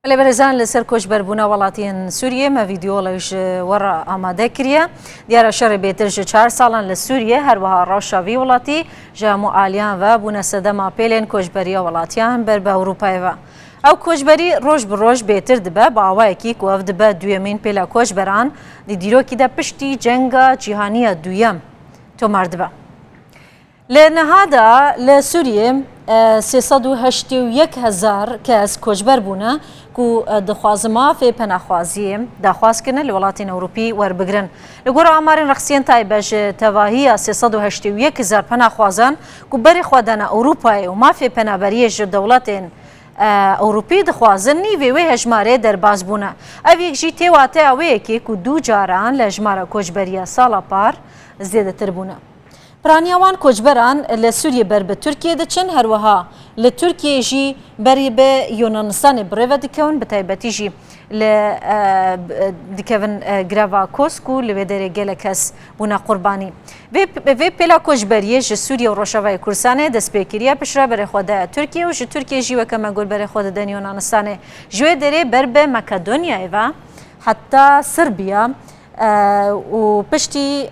لبرزان لسر کوچبربونا ولاتین سوریه ما ویدیولش ورا آماده کریه دیار شر بیترش 4 سالان لسوریه هر وها راشاوی ولاتی جامو آلیان و بونا سدما پیلین کوچبریا ولاتیان بر به اروپای و او کوچبری روش بروش بیتر دبه با آوای کی کو اف دبه دویمین پیلا کوچبران دی دیرو کی ده پشتی جنگا جهانی دویم تو مردبه لنهادا لسوریه 381,000 کس کوچبر بونه کو دخوازما فی پناخوازی دخواز کنه لولاتین اوروپی ور بگرن لگور آمارین رخصین تایبش تواهی 381,000 پناخوازان کو بری خودن اوروپای و ما فی پنابریش دولتین اوروپی دخوازن نیوی وی هجماره در باز بونه او یک جی تیواته اوی که کو دو جاران لجماره کوچبریا سالا پار زیده تر بونه پرانیاوان کوچبران لسوریه بر به ترکیه دچن هر وها لترکیه جی بری به یونانستان بریو دکون به تایبتی جی ل دکون گراوا کوسکو لودره گلکس بونا قربانی و پلا کوچبریه ج سوریه و روشاوای کورسانه دسپیکریه پشرا بر خود ترکیه و ج ترکیه جی وکما گل بر خود دن یونانستان جو دره بر به مقدونیه و حتی سربیا و پشتی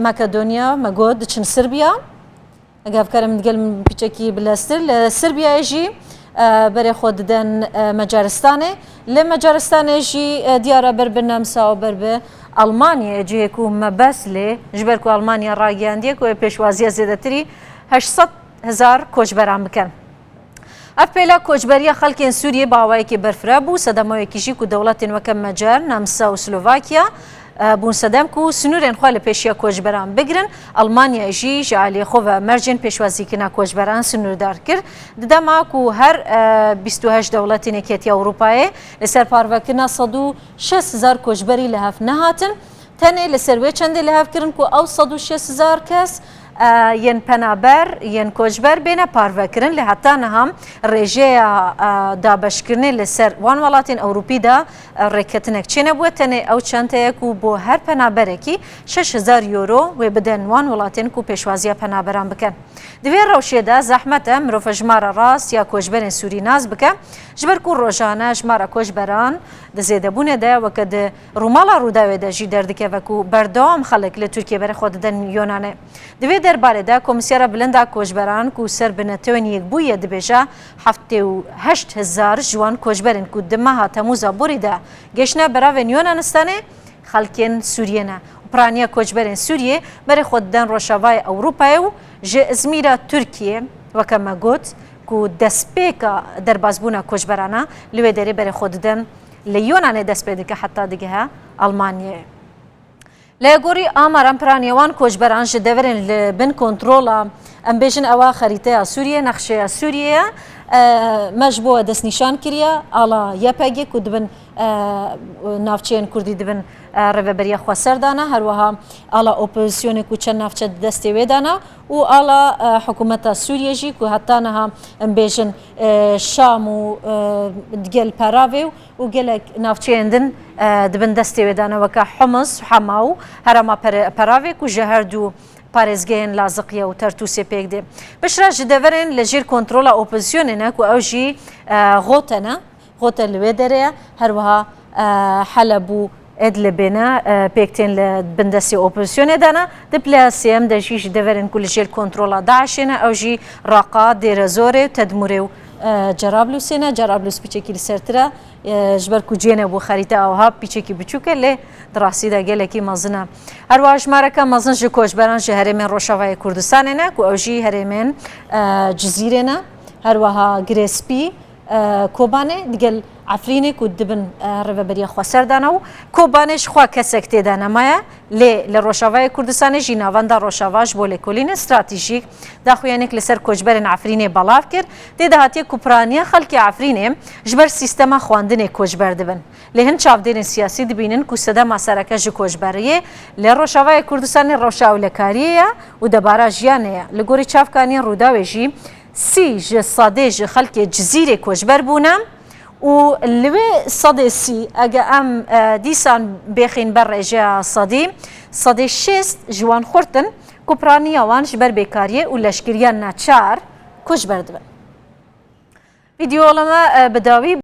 مقدونیا مگود چن سربیا اگر کارم دیگه پیچکی بلاستر سربیا جی برای خود دن مجارستانه لمجارستانه جی دیاره بر بنامسا و بر به آلمانیا جی کو مبس لی جبر کو آلمانیا راگیاندیه کو پیشوازی زیاده تری 800,000 کوچبران بکن افپیلا کوچبریا خلکین سوریه باوایی که برفرا بو صدمای کیشی کو دولتین وکم مجر نمسا و سلوواکیا بون صدم کو سنورین خوال پیشیا کوچبران بگرن آلمانیا جی جعلی خواه مرجن پیشوازی کنا کوچبران سنور دار کرد دما کو هر 28 دولتین کتیا اروپای لسر پاروکنا 106,000 کوچبری لحف نهاتن تنه لسروی چنده لحف کرن کو او 106,000 کس ین پنابر ین کوچبر بین پاروکرن لحتا نهم رژه دابشکرنی لسر وان ولاتین اوروپی دا رکتنک چینه بود تنه او چنته کو بو هر پنابره کی 6,000 یورو و بدن وان ولاتین کو پیشوازی پنابران بکن دوی روشه دا زحمت مروف جمار راست یا کوچبرین سوری ناز بکن جبر کو روزانه جمار کوچبران د زیده بونه دا وکد رومالا رو دا ودا جی دردکه وکو بردام خلق ل ترکیه بر خود دن یونانه دوی درباره دا کمیسیار بلندا کوچبران کو سر بنتون یک بوی دبیجا 78,000 جوان کوچبرین کو دمها تموزا بریدا گشنه برای یونانستانه خلکین سوریه نه پرانیا کوچبرین سوریه بر خود دن روشاوای اروپای و ج ازمیرا ترکیه وکما گوت کو دسپیکا در بازبونا کوچبرانا لوی دری بر خود دن لیونانه دسپیدکه حتی دیگه آلمانیه لگوری آمارم پرانیوان کوچبران جدورن لبن کنترولا ام بیشن اوا خریطه سوریه نقشه سوریه مجبور دست نشان کریا آلا یا پگی کدبن نافچین کردی دبن رهبری خسر دانه هر وها آلا اپوزیسیون کوچه نافچه دستی و دانه و آلا حکومت سوریه جی که حتی نه ام بیشن شام و گل پراوی و گل نافچه اندن دبن دستی و دانه وکه حمص حماو هرما پراوی که جهر دو پارێزگەیەن لازقیە و تەرتوسێ پێک دێ بشرا ji deverên li jîr kontrola opozîsyonê ku ew jî xota ne xota li wê derê her wiha Heleb Edlibêne pêktên li bin destê opozîsyonê de ne di plasiyem de jî ji deverên ku li jêr kontrola Daişê ne ew jî Raqa Dêrezorê Tedmûrê û Cerablusê ne Cerablus piçekî li ser tira ji ber ku ciyêne bû xerîte ewha piçekî biçûk e lê di rastî de gelekî mezin e her wiha jmareka mezin ji koçberan ji herêmên Roşavayê Kurdistanê ne ku ew jî herêmên Cizîrê ne her wiha Girêspî Kobanê digel Efrînê ku dibin rêveberiya xweser dane û Kobanê ji xwe kesek tê de nemaye lê li Roşavayê Kurdistanê jî navenda Roşava ji bo lêkolînê stratejîk daxuyanek li ser koçberên Efrînê belav kir tê de hatiye ku piraniya xelkê Efrînê ji ber sîstema xwandinê koçber dibin lê hin çavdêrên siyasî dibînin ku sedema sereke ji koçberiyê li Roşavayê Kurdistanê rewşawlekariyê ye û debara jiyanê ye li gorî çavkaniyên Rûdawê jî سی ج صادی ج خلک جزیره کوچبر بونم و لوی صادی سی اگه ام دیسان بخین بر رجع صادی شست جوان خورتن کپرانی آوان جبر بیکاریه و لشکریان نچار کوچبر دبن. ویدیو علما بداوی